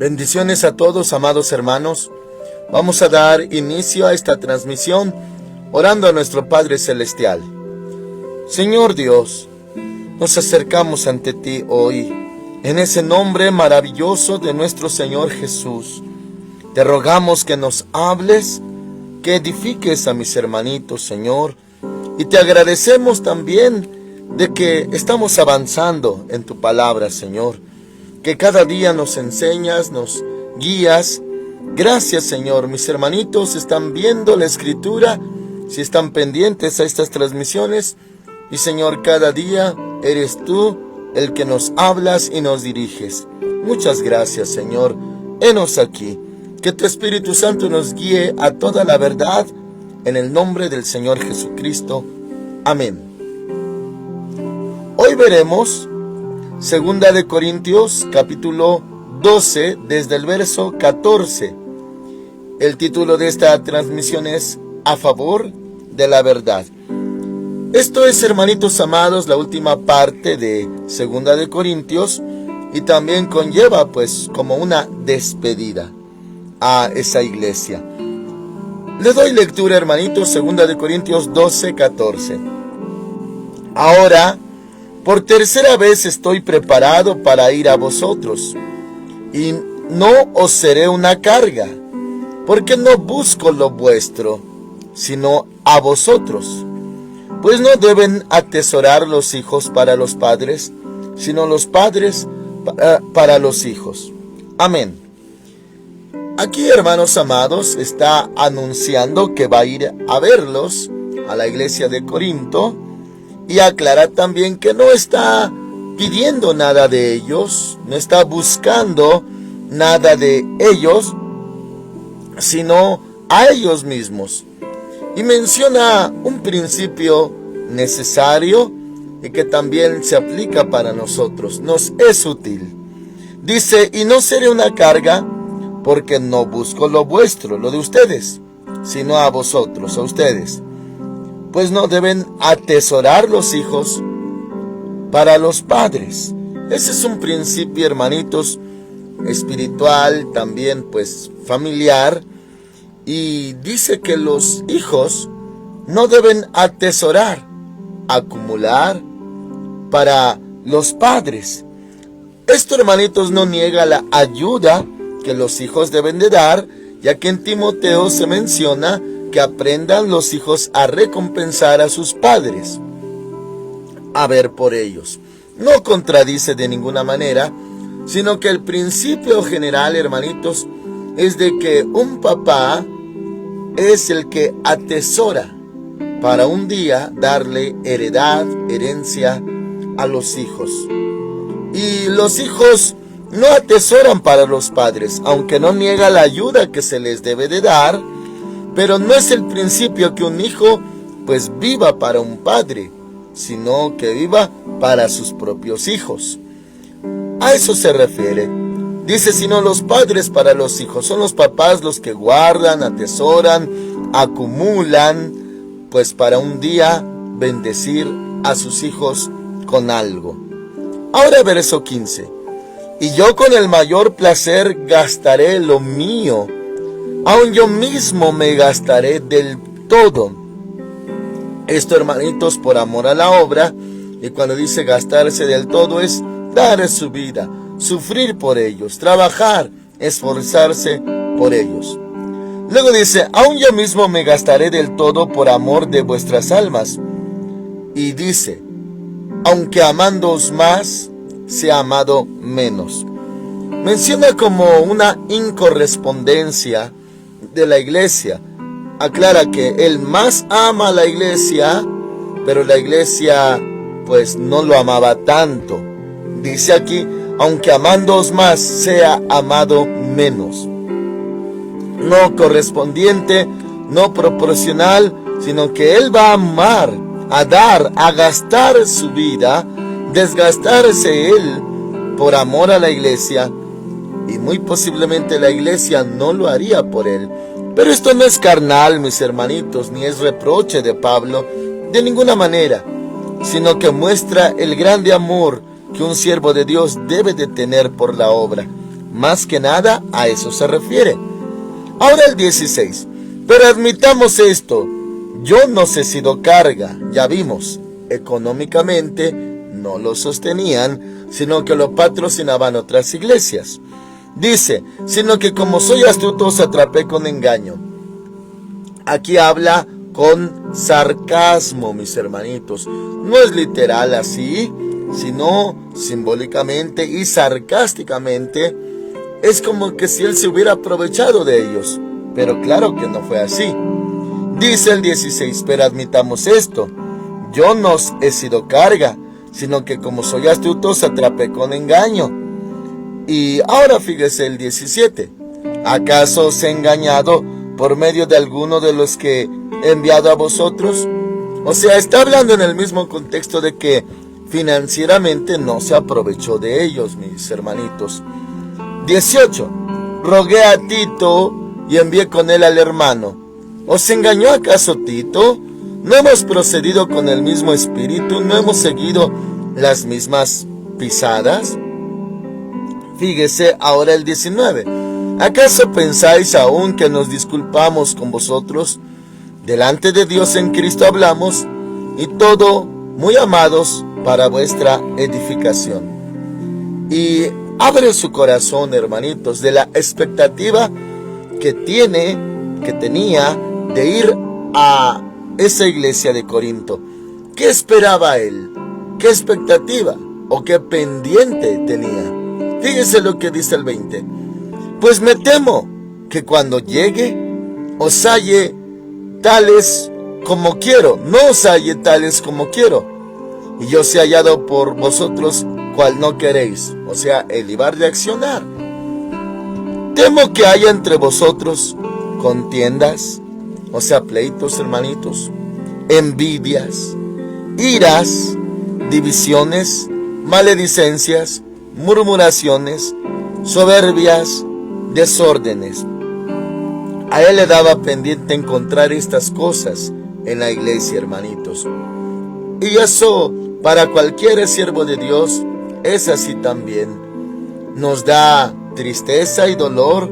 Bendiciones a todos, amados hermanos. Vamos a dar inicio a esta transmisión orando a nuestro Padre Celestial. Señor Dios, nos acercamos ante ti hoy en ese nombre maravilloso de nuestro Señor Jesús. Te rogamos que nos hables, que edifiques a mis hermanitos, Señor, y te agradecemos también de que estamos avanzando en tu palabra, Señor, que cada día nos enseñas, nos guías. Gracias, Señor. Mis hermanitos están viendo la Escritura, si están pendientes a estas transmisiones, y Señor, cada día eres tú el que nos hablas y nos diriges. Muchas gracias, Señor. Henos aquí. Que tu Espíritu Santo nos guíe a toda la verdad, en el nombre del Señor Jesucristo. Amén. Hoy veremos 2 de Corintios, capítulo 12, desde el verso 14. El título de esta transmisión es A favor de la verdad. Esto es, hermanitos amados, la última parte de 2 de Corintios, y también conlleva pues como una despedida a esa iglesia. Le doy lectura, hermanitos, 2 de Corintios 12, 14. Ahora, por tercera vez estoy preparado para ir a vosotros, y no os seré una carga, porque no busco lo vuestro, sino a vosotros. Pues no deben atesorar los hijos para los padres, sino los padres para los hijos. Amén. Aquí, hermanos amados, está anunciando que va a ir a verlos a la iglesia de Corinto, y aclara también que no está pidiendo nada de ellos, no está buscando nada de ellos, sino a ellos mismos. Y menciona un principio necesario y que también se aplica para nosotros, nos es útil. Dice, y no seré una carga, porque no busco lo vuestro, lo de ustedes, sino a vosotros, a ustedes. Pues no deben atesorar los hijos para los padres. Ese es un principio, hermanitos, espiritual, también pues familiar. Y dice que los hijos no deben atesorar, acumular para los padres. Esto, hermanitos, no niega la ayuda que los hijos deben de dar, ya que en Timoteo se menciona que aprendan los hijos a recompensar a sus padres, a ver por ellos. No contradice de ninguna manera, sino que el principio general, hermanitos, es de que un papá es el que atesora para un día darle herencia a los hijos. Y los hijos no atesoran para los padres, aunque no niega la ayuda que se les debe de dar, pero no es el principio que un hijo pues viva para un padre, sino que viva para sus propios hijos. A eso se refiere. Dice, sino los padres para los hijos. Son los papás los que guardan, atesoran, acumulan, pues para un día bendecir a sus hijos con algo. Ahora verso 15. Y yo con el mayor placer gastaré lo mío, aun yo mismo me gastaré del todo. Esto, hermanitos, por amor a la obra. Y cuando dice gastarse del todo es dar su vida, sufrir por ellos, trabajar, esforzarse por ellos. Luego dice, aun yo mismo me gastaré del todo por amor de vuestras almas. Y dice, aunque amándoos más, sea amado menos. Menciona como una incorrespondencia de la iglesia. Aclara que él más ama a la iglesia, pero la iglesia pues no lo amaba tanto. Dice aquí, aunque amándoos más, sea amado menos. No correspondiente, no proporcional, sino que él va a amar, a dar, a gastar su vida, desgastarse él por amor a la iglesia, y muy posiblemente la iglesia no lo haría por él. Pero esto no es carnal, mis hermanitos, ni es reproche de Pablo, de ninguna manera, sino que muestra el grande amor que un siervo de Dios debe de tener por la obra, Más que nada a eso se refiere. Ahora el 16. Pero admitamos esto, yo no he sido carga, ya vimos, económicamente no lo sostenían, sino que lo patrocinaban otras iglesias. Dice, sino que como soy astuto os atrapé con engaño. Aquí habla con sarcasmo, mis hermanitos. No es literal así, sino simbólicamente y sarcásticamente. Es como que si él se hubiera aprovechado de ellos. Pero claro que no fue así. Dice el 16, pero admitamos esto, yo no he sido carga, sino que como soy astuto os atrapé con engaño. Y ahora fíjese el 17, ¿acaso os he engañado por medio de alguno de los que he enviado a vosotros? O sea, está hablando en el mismo contexto de que financieramente no se aprovechó de ellos, mis hermanitos. 18, rogué a Tito y envié con él al hermano. ¿Os engañó acaso Tito? ¿No hemos procedido con el mismo espíritu? ¿No hemos seguido las mismas pisadas? Fíjese ahora el 19. ¿Acaso pensáis aún que nos disculpamos con vosotros? Delante de Dios en Cristo hablamos, y todo muy amados para vuestra edificación. Y abre su corazón, hermanitos, de la expectativa que tenía de ir a esa iglesia de Corinto. ¿Qué esperaba él? ¿Qué expectativa o qué pendiente tenía? Fíjese lo que dice el 20. Pues me temo que cuando llegue os halle tales como quiero, no os halle tales como quiero, y yo sea hallado por vosotros cual no queréis. O sea, él iba a reaccionar. Temo que haya entre vosotros contiendas, o sea, pleitos, hermanitos, envidias, iras, divisiones, maledicencias, murmuraciones, soberbias, desórdenes. A él le daba pendiente encontrar estas cosas en la iglesia, hermanitos. Y eso para cualquier siervo de Dios es así también. Nos da tristeza y dolor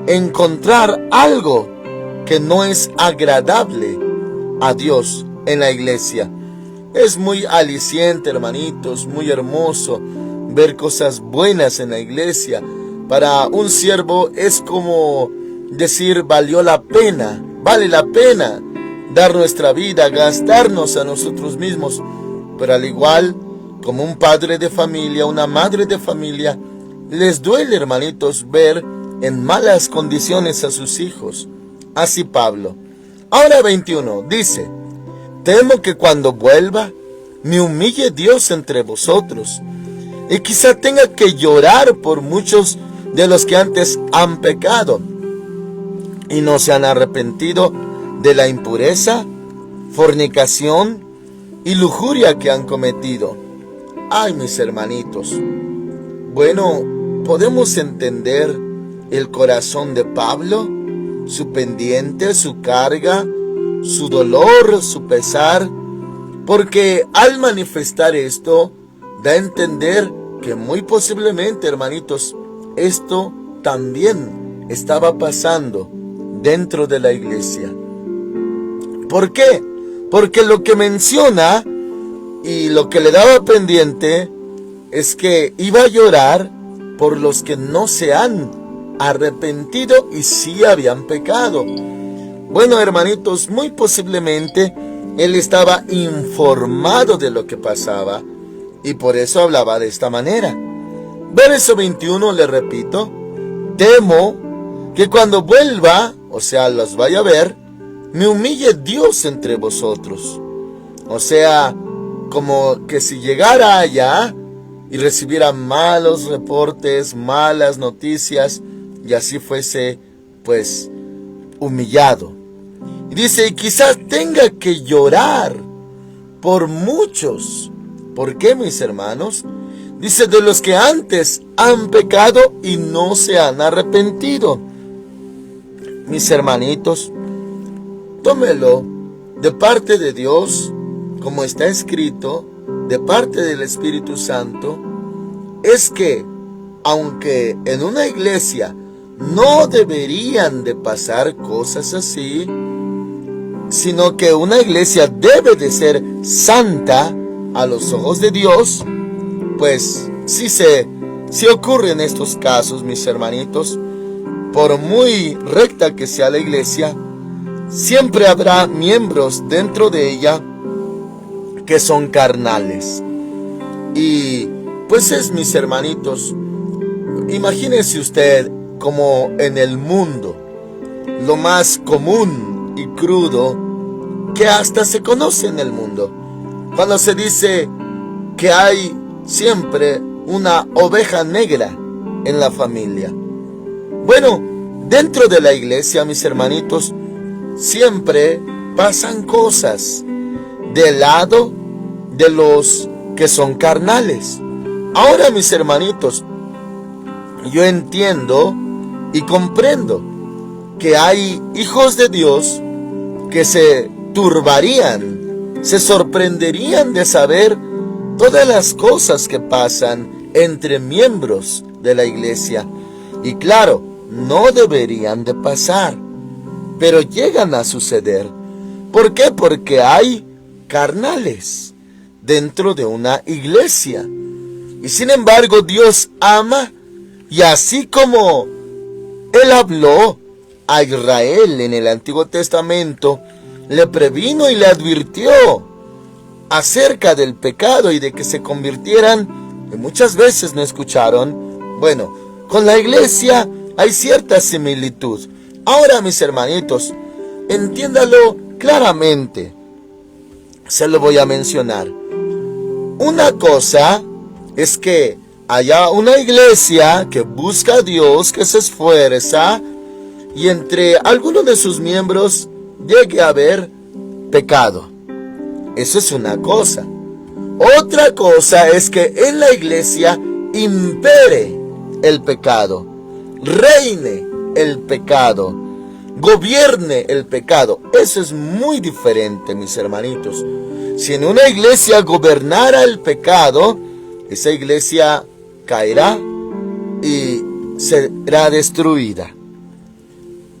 encontrar algo que no es agradable a Dios en la iglesia. Es muy aliciente, hermanitos, muy hermoso ver cosas buenas en la iglesia. Para un siervo es como decir, vale la pena dar nuestra vida, gastarnos a nosotros mismos. Pero al igual como un padre de familia, una madre de familia, les duele, hermanitos, ver en malas condiciones a sus hijos. Así Pablo. Ahora 21 dice, temo que cuando vuelva me humille Dios entre vosotros, y quizá tenga que llorar por muchos de los que antes han pecado y no se han arrepentido de la impureza, fornicación y lujuria que han cometido. Ay, mis hermanitos. Bueno, podemos entender el corazón de Pablo, su pendiente, su carga, su dolor, su pesar, porque al manifestar esto, da a entender que muy posiblemente, hermanitos, esto también estaba pasando dentro de la iglesia. ¿Por qué? Porque lo que menciona y lo que le daba pendiente es que iba a llorar por los que no se han arrepentido y sí habían pecado. Bueno, hermanitos, muy posiblemente él estaba informado de lo que pasaba y por eso hablaba de esta manera. Verso 21, le repito, temo que cuando vuelva, o sea, los vaya a ver, me humille Dios entre vosotros. O sea, como que si llegara allá y recibiera malos reportes, malas noticias, y así fuese, pues, humillado. Y dice, y quizás tenga que llorar por muchos. ¿Por qué, mis hermanos? Dice, de los que antes han pecado y no se han arrepentido. Mis hermanitos, tómelo de parte de Dios, como está escrito, de parte del Espíritu Santo, es que aunque en una iglesia no deberían de pasar cosas así, sino que una iglesia debe de ser santa a los ojos de Dios, pues sí ocurren estos casos, mis hermanitos. Por muy recta que sea la iglesia, siempre habrá miembros dentro de ella que son carnales. Y pues mis hermanitos, imagínese usted como en el mundo, lo más común y crudo que hasta se conoce en el mundo, cuando se dice que hay siempre una oveja negra en la familia. Bueno, dentro de la iglesia, mis hermanitos, siempre pasan cosas del lado de los que son carnales. Ahora, mis hermanitos, yo entiendo y comprendo que hay hijos de Dios que se turbarían, se sorprenderían de saber todas las cosas que pasan entre miembros de la iglesia. Y claro, no deberían de pasar, pero llegan a suceder. ¿Por qué? Porque hay carnales dentro de una iglesia. Y sin embargo, Dios ama, y así como Él habló a Israel en el Antiguo Testamento, le previno y le advirtió acerca del pecado y de que se convirtieran, y muchas veces no escucharon. Bueno, con la iglesia hay cierta similitud. Ahora, mis hermanitos, entiéndalo claramente. Se lo voy a mencionar. Una cosa es que haya una iglesia que busca a Dios, que se esfuerza, y entre algunos de sus miembros llegue a haber pecado. Eso es una cosa. Otra cosa es que en la iglesia impere el pecado, reine el pecado, gobierne el pecado. Eso es muy diferente, mis hermanitos. Si en una iglesia gobernara el pecado, esa iglesia caerá y será destruida.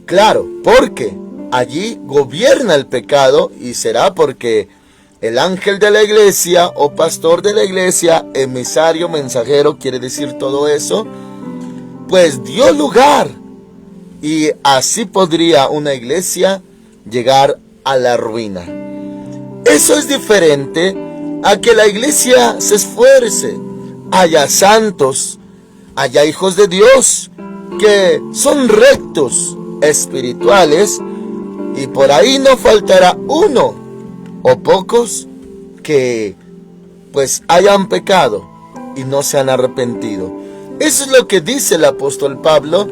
Claro, porque allí gobierna el pecado, y será porque el ángel de la iglesia o pastor de la iglesia, emisario, mensajero, quiere decir todo eso, pues dio lugar, y así podría una iglesia llegar a la ruina. Eso es diferente a que la iglesia se esfuerce, haya santos, haya hijos de Dios que son rectos, espirituales, y por ahí no faltará uno o pocos que pues hayan pecado y no se han arrepentido. Eso es lo que dice el apóstol Pablo,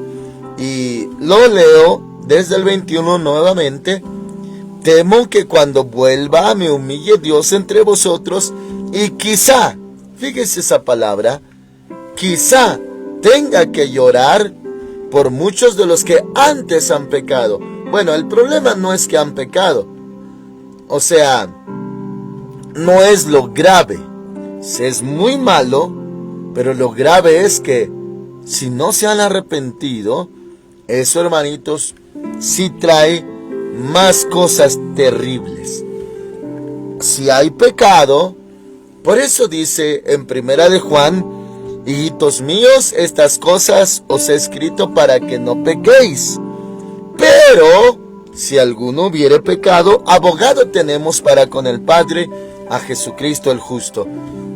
y lo leo desde el 21 nuevamente. Temo que cuando vuelva me humille Dios entre vosotros, y quizá, fíjese esa palabra, quizá tenga que llorar por muchos de los que antes han pecado. Bueno, el problema no es que han pecado, o sea, no es lo grave. Es muy malo, pero lo grave es que si no se han arrepentido, eso, hermanitos, sí trae más cosas terribles. Si hay pecado, por eso dice en Primera de Juan: hijitos míos, estas cosas os he escrito para que no pequéis. Pero si alguno hubiere pecado, abogado tenemos para con el Padre, a Jesucristo el justo.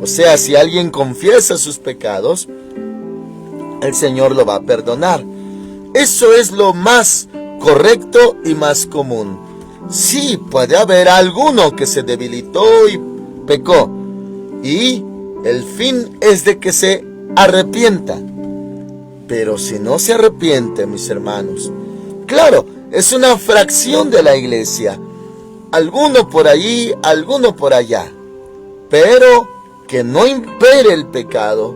O sea, si alguien confiesa sus pecados, el Señor lo va a perdonar. Eso es lo más correcto y más común. Sí, puede haber alguno que se debilitó y pecó, y el fin es de que se arrepienta. Pero si no se arrepiente, mis hermanos, claro, es una fracción de la iglesia, alguno por allí, alguno por allá, pero que no impere el pecado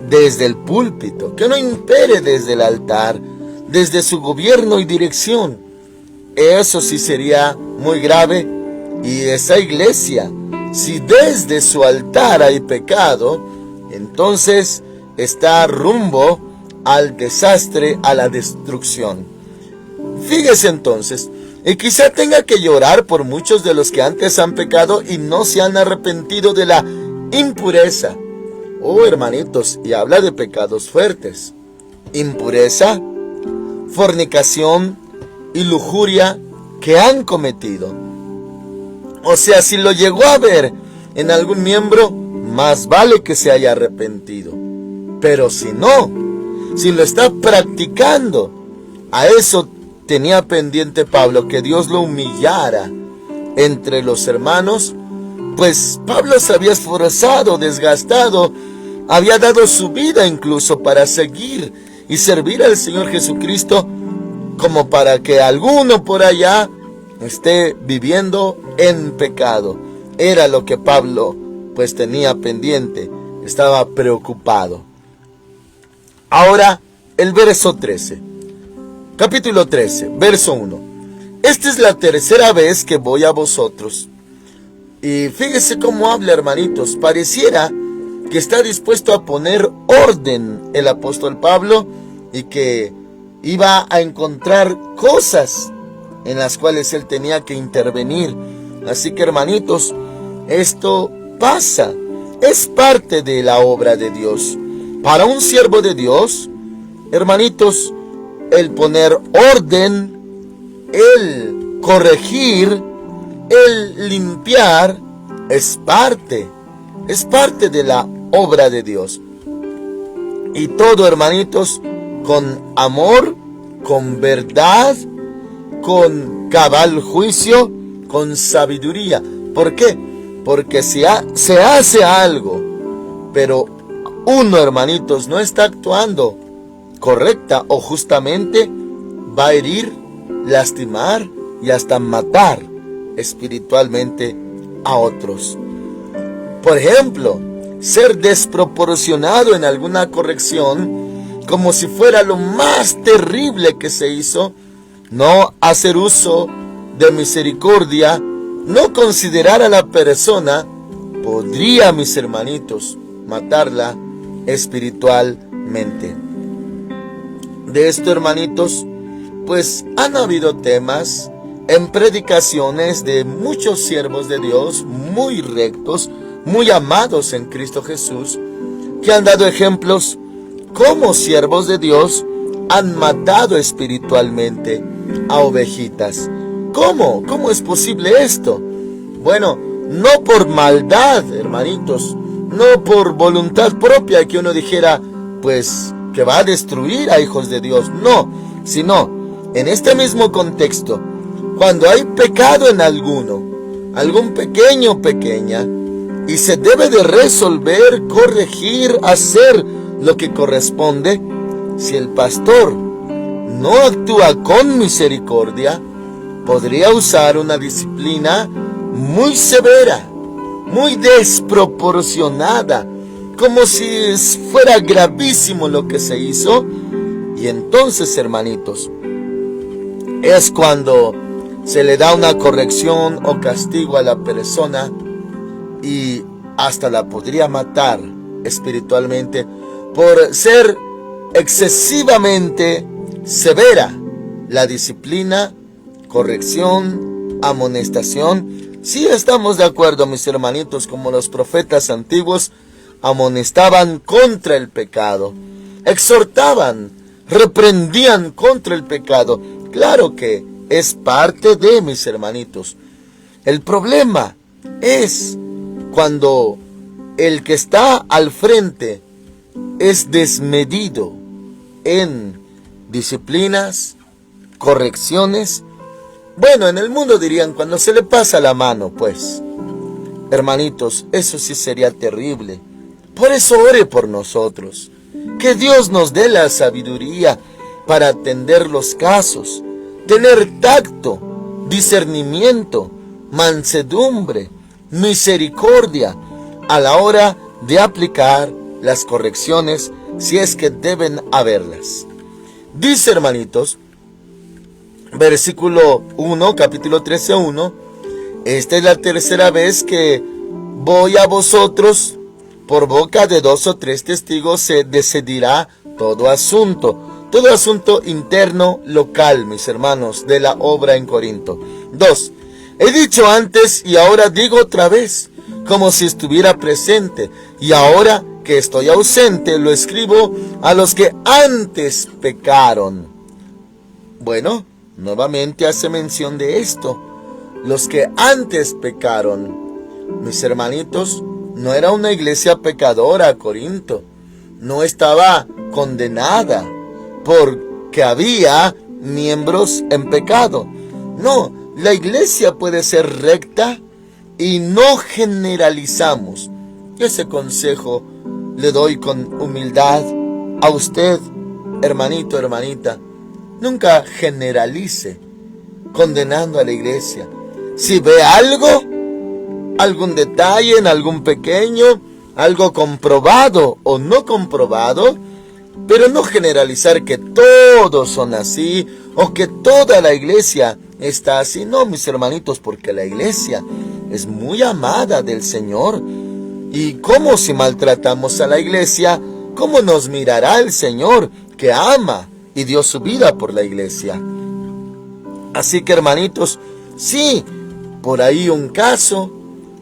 desde el púlpito, que no impere desde el altar, desde su gobierno y dirección. Eso sí sería muy grave. Y esa iglesia, si desde su altar hay pecado, entonces está rumbo al desastre, a la destrucción. Fíjese entonces, y quizá tenga que llorar por muchos de los que antes han pecado y no se han arrepentido de la impureza. Oh, hermanitos, y habla de pecados fuertes. Impureza, fornicación y lujuria que han cometido. O sea, si lo llegó a ver en algún miembro, más vale que se haya arrepentido. Pero si no, si lo está practicando, a eso tenía pendiente Pablo, que Dios lo humillara entre los hermanos, pues Pablo se había esforzado, desgastado, había dado su vida incluso para seguir y servir al Señor Jesucristo, como para que alguno por allá esté viviendo en pecado. Era lo que Pablo pues tenía pendiente, estaba preocupado. Ahora el verso 13, capítulo 13, verso 1. Esta es la tercera vez que voy a vosotros. Y fíjese cómo habla, hermanitos. Pareciera que está dispuesto a poner orden el apóstol Pablo y que iba a encontrar cosas en las cuales él tenía que intervenir. Así que, hermanitos, esto pasa, es parte de la obra de Dios. Para un siervo de Dios, hermanitos, el poner orden, el corregir, el limpiar, es parte de la obra de Dios. Y todo, hermanitos, con amor, con verdad, con cabal juicio, con sabiduría. ¿Por qué? Porque si se hace algo, pero uno, hermanitos, no está actuando correcta o justamente, va a herir, lastimar y hasta matar espiritualmente a otros. Por ejemplo, ser desproporcionado en alguna corrección, como si fuera lo más terrible que se hizo, no hacer uso de misericordia, no considerar a la persona, podría, mis hermanitos, matarla espiritualmente. De esto, hermanitos, pues han habido temas en predicaciones de muchos siervos de Dios, muy rectos, muy amados en Cristo Jesús, que han dado ejemplos cómo siervos de Dios han matado espiritualmente a ovejitas. ¿Cómo? ¿Cómo es posible esto? Bueno, no por maldad, hermanitos, no por voluntad propia que uno dijera, pues, que va a destruir a hijos de Dios. No, sino en este mismo contexto, cuando hay pecado en alguno, algún pequeño o pequeña, y se debe de resolver, corregir, hacer lo que corresponde, si el pastor no actúa con misericordia, podría usar una disciplina muy severa, muy desproporcionada, como si fuera gravísimo lo que se hizo. Y entonces, hermanitos, es cuando se le da una corrección o castigo a la persona y hasta la podría matar espiritualmente por ser excesivamente severa la disciplina, corrección, amonestación. Sí, estamos de acuerdo, mis hermanitos, como los profetas antiguos amonestaban contra el pecado, exhortaban, reprendían contra el pecado. Claro que es parte de, mis hermanitos. El problema es cuando el que está al frente es desmedido en disciplinas, correcciones. Bueno, en el mundo dirían cuando se le pasa la mano, pues. Hermanitos, eso sí sería terrible. Por eso ore por nosotros. Que Dios nos dé la sabiduría para atender los casos, tener tacto, discernimiento, mansedumbre, misericordia a la hora de aplicar las correcciones, si es que deben haberlas. Dice, hermanitos, versículo 1, capítulo 13:1, esta es la tercera vez que voy a vosotros, por boca de 2 o 3 testigos se decidirá todo asunto interno, local, mis hermanos, de la obra en Corinto. 2. He dicho antes y ahora digo otra vez, como si estuviera presente, y ahora que estoy ausente, lo escribo a los que antes pecaron. Bueno, nuevamente hace mención de esto. Los que antes pecaron. Mis hermanitos, no era una iglesia pecadora, Corinto. No estaba condenada porque había miembros en pecado. No, la iglesia puede ser recta y no generalizamos. Ese consejo le doy con humildad a usted, hermanito, hermanita. Nunca generalice condenando a la iglesia. Si ve algún detalle en algún pequeño, algo comprobado o no comprobado, pero no generalizar que todos son así o que toda la iglesia está así. No, mis hermanitos, porque la iglesia es muy amada del Señor. Y cómo si maltratamos a la iglesia, ¿cómo nos mirará el Señor que ama y dio su vida por la iglesia? Así que, hermanitos, sí, por ahí un caso,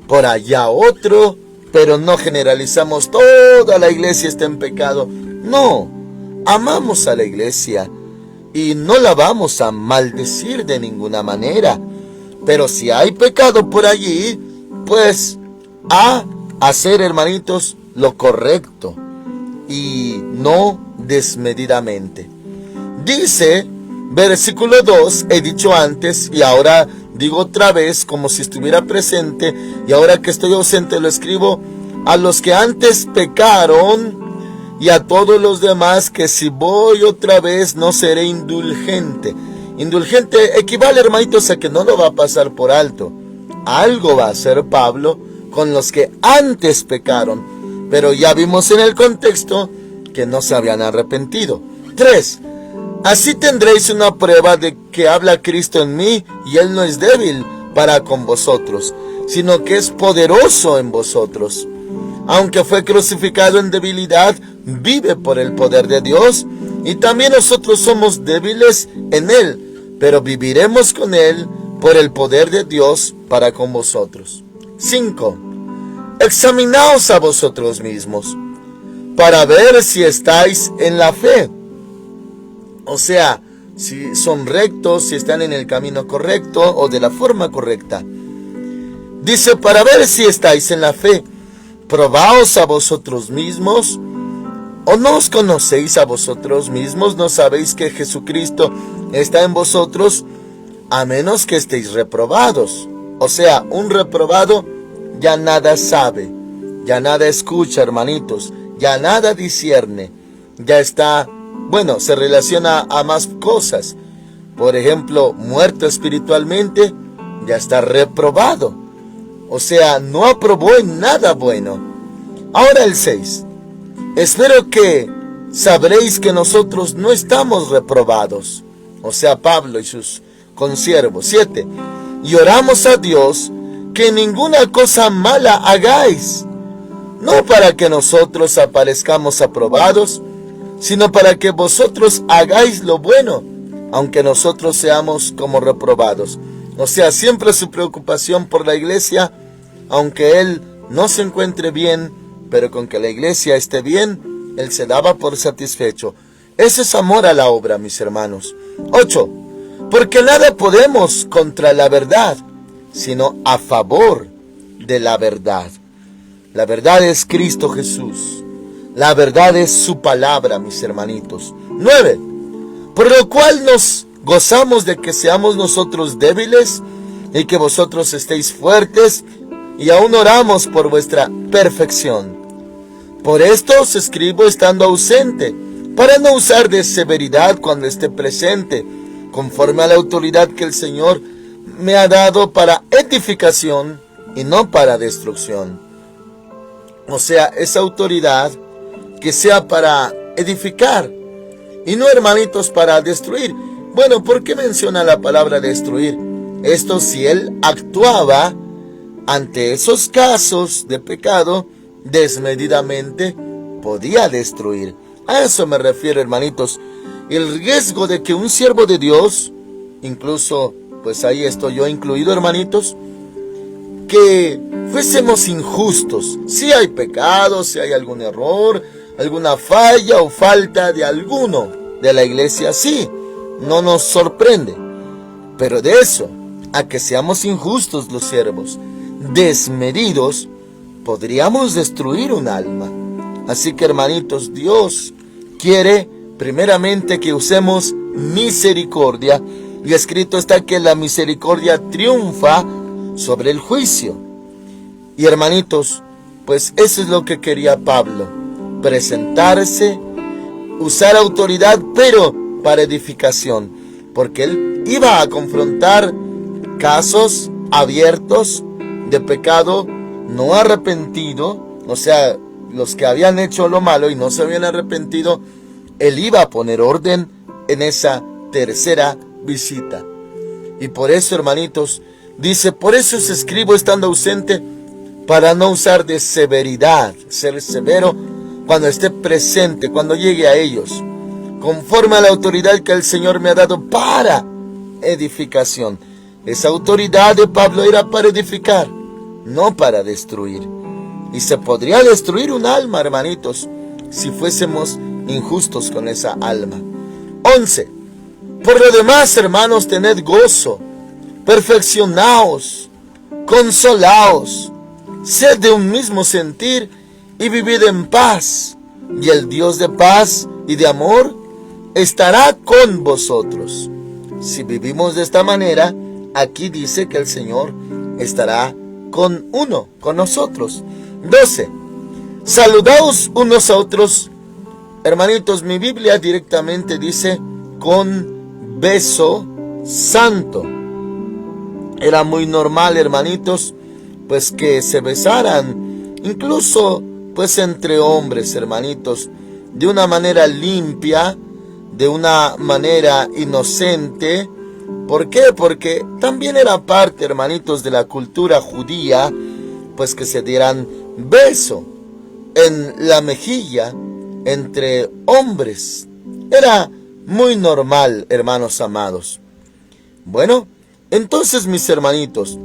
por allá otro, pero no generalizamos toda la iglesia está en pecado. No, amamos a la iglesia y no la vamos a maldecir de ninguna manera. Pero si hay pecado por allí, pues a hacer, hermanitos, lo correcto y no desmedidamente. Dice, versículo 2, he dicho antes y ahora digo otra vez, como si estuviera presente, y ahora que estoy ausente lo escribo a los que antes pecaron y a todos los demás, que si voy otra vez no seré indulgente. Indulgente equivale, hermanitos, a que no lo va a pasar por alto. Algo va a hacer Pablo con los que antes pecaron, pero ya vimos en el contexto que no se habían arrepentido. 3. Así tendréis una prueba de que habla Cristo en mí, y Él no es débil para con vosotros, sino que es poderoso en vosotros. Aunque fue crucificado en debilidad, vive por el poder de Dios, y también nosotros somos débiles en Él, pero viviremos con Él por el poder de Dios para con vosotros. 5. Examinaos a vosotros mismos, para ver si estáis en la fe. O sea, si son rectos, si están en el camino correcto o de la forma correcta. Dice, para ver si estáis en la fe. Probaos a vosotros mismos. ¿O no os conocéis a vosotros mismos? ¿No sabéis que Jesucristo está en vosotros? A menos que estéis reprobados. O sea, un reprobado ya nada sabe, ya nada escucha, hermanitos, ya nada discierne, ya está, bueno, se relaciona a más cosas. Por ejemplo, muerto espiritualmente, ya está reprobado. O sea, no aprobó en nada bueno. Ahora el 6. Espero que sabréis que nosotros no estamos reprobados. O sea, Pablo y sus consiervos. 7. Y oramos a Dios que ninguna cosa mala hagáis, no para que nosotros aparezcamos aprobados, sino para que vosotros hagáis lo bueno, aunque nosotros seamos como reprobados. O sea, siempre su preocupación por la iglesia, aunque él no se encuentre bien, pero con que la iglesia esté bien, él se daba por satisfecho. Ese es amor a la obra, mis hermanos. 8. Porque nada podemos contra la verdad, sino a favor de la verdad. La verdad es Cristo Jesús. La verdad es su palabra, mis hermanitos. 9. Por lo cual nos gozamos de que seamos nosotros débiles y que vosotros estéis fuertes, y aún oramos por vuestra perfección. Por esto os escribo estando ausente, para no usar de severidad cuando esté presente, conforme a la autoridad que el Señor me ha dado para edificación y no para destrucción. O sea, esa autoridad que sea para edificar y no, hermanitos, para destruir. Bueno, ¿por qué menciona la palabra destruir? Esto si él actuaba ante esos casos de pecado desmedidamente podía destruir. A eso me refiero, hermanitos. El riesgo de que un siervo de Dios, incluso, pues ahí estoy yo incluido, hermanitos, que fuésemos injustos. Si hay pecado, si hay algún error, alguna falla o falta de alguno de la iglesia, sí, no nos sorprende. Pero de eso, a que seamos injustos los siervos, desmedidos, podríamos destruir un alma. Así que, hermanitos, Dios quiere primeramente que usemos misericordia, y escrito está que la misericordia triunfa sobre el juicio. Y, hermanitos, pues eso es lo que quería Pablo: presentarse, usar autoridad, pero para edificación, porque él iba a confrontar casos abiertos de pecado no arrepentido, o sea, los que habían hecho lo malo y no se habían arrepentido. Él iba a poner orden en esa tercera visita. Y por eso, hermanitos, dice: por eso os escribo estando ausente, para no usar de severidad, ser severo cuando esté presente, cuando llegue a ellos, conforme a la autoridad que el Señor me ha dado para edificación. Esa autoridad de Pablo era para edificar, no para destruir. Y se podría destruir un alma, hermanitos, si fuésemos injustos con esa alma. 11. Por lo demás, hermanos, tened gozo, perfeccionaos, consolaos, sed de un mismo sentir y vivid en paz. Y el Dios de paz y de amor estará con vosotros. Si vivimos de esta manera, aquí dice que el Señor estará con nosotros. 12. Saludaos unos a otros. Hermanitos, mi Biblia directamente dice con beso santo. Era muy normal, hermanitos, pues que se besaran, incluso pues entre hombres, hermanitos, de una manera limpia, de una manera inocente. ¿Por qué? Porque también era parte, hermanitos, de la cultura judía, pues que se dieran beso en la mejilla entre hombres. Era muy normal, hermanos amados. Bueno, entonces, mis hermanitos,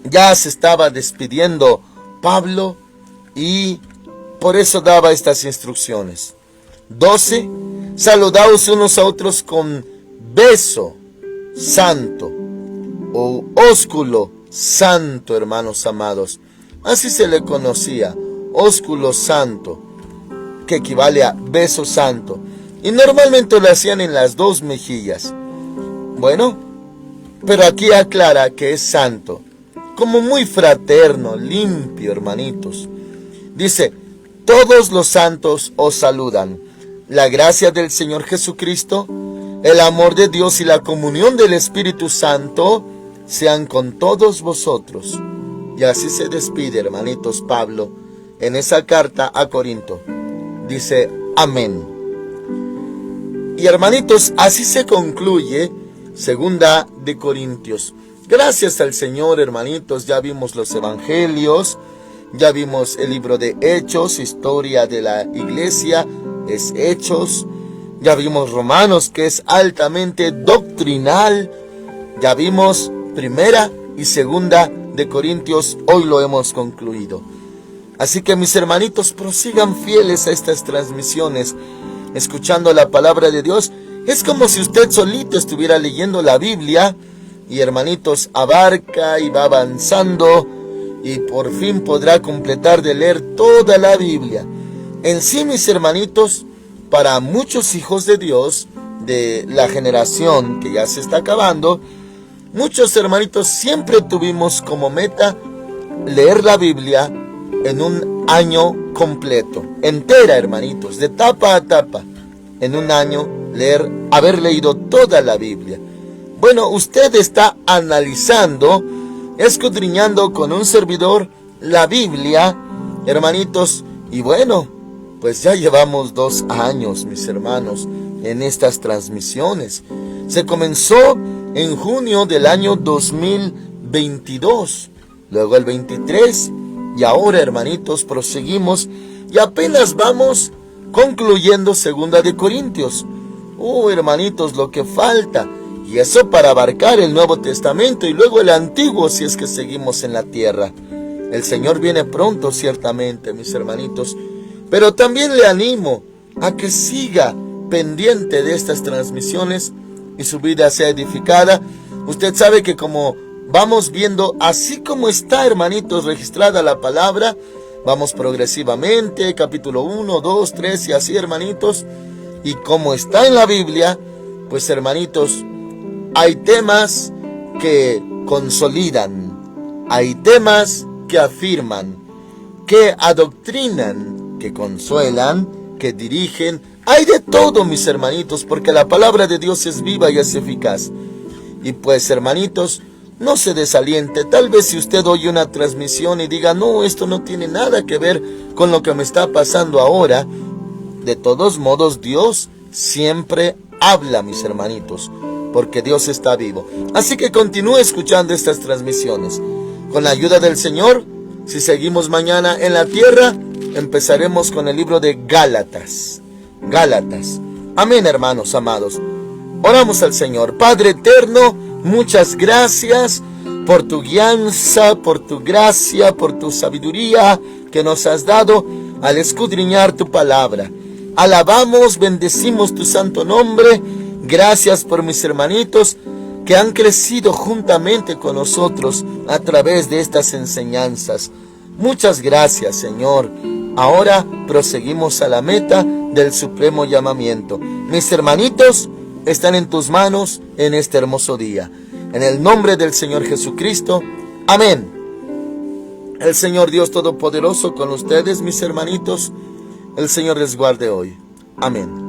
ya se estaba despidiendo Pablo y por eso daba estas instrucciones. 12. Saludaos unos a otros con beso santo o ósculo santo, hermanos amados. Así se le conocía, ósculo santo, que equivale a beso santo. Y normalmente lo hacían en las dos mejillas. Bueno, pero aquí aclara que es santo, como muy fraterno, limpio, hermanitos. Dice: todos los santos os saludan. La gracia del Señor Jesucristo, el amor de Dios y la comunión del Espíritu Santo sean con todos vosotros. Y así se despide, hermanitos, Pablo en esa carta a Corinto. Dice: amén. Y, hermanitos, así se concluye Segunda de Corintios. Gracias al Señor, hermanitos, ya vimos los evangelios, ya vimos el libro de Hechos, historia de la iglesia, es Hechos. Ya vimos Romanos, que es altamente doctrinal. Ya vimos Primera y Segunda de Corintios, hoy lo hemos concluido. Así que, mis hermanitos, prosigan fieles a estas transmisiones, escuchando la palabra de Dios. Es como si usted solito estuviera leyendo la Biblia y, hermanitos, abarca y va avanzando y por fin podrá completar de leer toda la Biblia. En sí, mis hermanitos, para muchos hijos de Dios de la generación que ya se está acabando, muchos hermanitos siempre tuvimos como meta leer la Biblia en un año completo, entera, hermanitos, de tapa a tapa, en un año haber leído toda la Biblia. Bueno, usted está analizando, escudriñando con un servidor la Biblia, hermanitos, y bueno, pues ya llevamos 2 años, mis hermanos, en estas transmisiones. Se comenzó en junio del año 2022, luego el 23, Y ahora, hermanitos, proseguimos y apenas vamos concluyendo 2 de Corintios. Hermanitos, lo que falta. Y eso para abarcar el Nuevo Testamento y luego el Antiguo, si es que seguimos en la tierra. El Señor viene pronto, ciertamente, mis hermanitos. Pero también le animo a que siga pendiente de estas transmisiones y su vida sea edificada. Usted sabe que como vamos viendo, así como está, hermanitos, registrada la palabra, vamos progresivamente, capítulo 1, 2, 3 y así, hermanitos. Y como está en la Biblia, pues, hermanitos, hay temas que consolidan, hay temas que afirman, que adoctrinan, que consuelan, que dirigen. Hay de todo, mis hermanitos, porque la palabra de Dios es viva y es eficaz. Y pues, hermanitos, no se desaliente. Tal vez si usted oye una transmisión y diga, no, esto no tiene nada que ver con lo que me está pasando ahora. De todos modos, Dios siempre habla, mis hermanitos, porque Dios está vivo. Así que continúe escuchando estas transmisiones. Con la ayuda del Señor, si seguimos mañana en la tierra, empezaremos con el libro de Gálatas. Gálatas. Amén, hermanos amados. Oramos al Señor. Padre eterno, muchas gracias por tu guianza, por tu gracia, por tu sabiduría que nos has dado al escudriñar tu palabra. Alabamos, bendecimos tu santo nombre. Gracias por mis hermanitos que han crecido juntamente con nosotros a través de estas enseñanzas. Muchas gracias, Señor. Ahora proseguimos a la meta del supremo llamamiento. Mis hermanitos están en tus manos en este hermoso día. En el nombre del Señor Jesucristo. Amén. El Señor Dios Todopoderoso con ustedes, mis hermanitos. El Señor les guarde hoy. Amén.